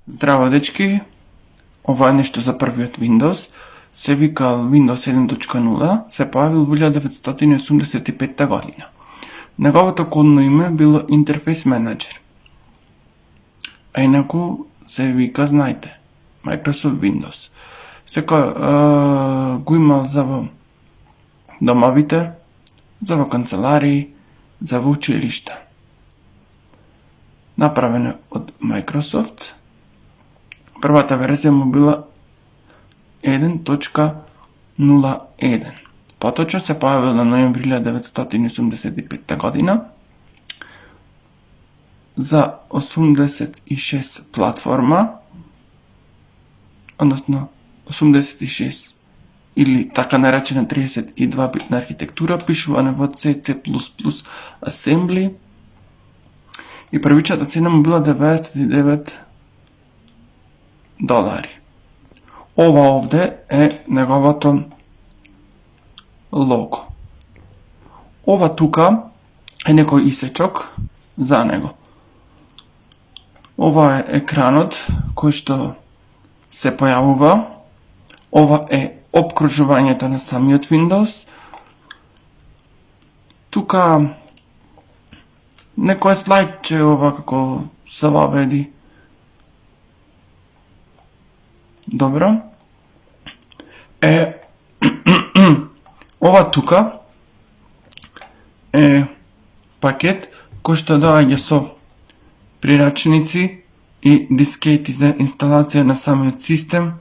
Здраво, дечки! Ова е нешто за првиот Windows. Се викал Windows 7.0, се појавил во 1985 година. Неговото кодно име било Interface Manager. А инаку се вика, знаете, Microsoft Windows. Секој го имал за во домовите, за во канцеларии, за во училишта. Направено од Microsoft. Првата верзија му била 1.01. Поточно се појавил на ноември 1985 година за 86 платформа, односно 86 или така наречена 32-битна архитектура, пишувана во C, C++, Assembly, и првичната цена му била $99. Ова овде е неговото лого. Ова тука е некој исечок за него. Ова е екранот кој што се појавува. Ова е опкружувањето на самиот Windows. Тука некој слайдче ова како се воведи. Добро. Ова тука е пакет кој што доаѓа со прирачници и дискети за инсталација на самиот систем.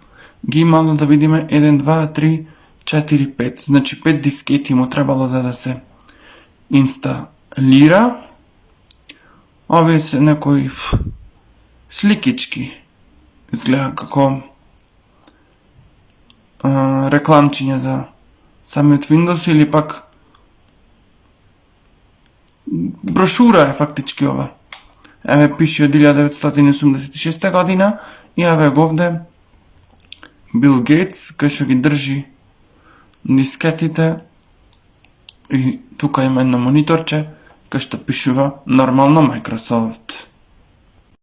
Ги имало да видиме 1, 2, 3, 4, 5. Значи 5 дискети му требало за да се инсталира. Овие се некои сликички. Изгледа како рекламчиња за самиот Windows или пак брошура е фактички ова. Еве пише од 1986 година и еве го овде Бил Гейтс кој што ги држи дискетите и тука има едно мониторче кој што пишува нормално Microsoft.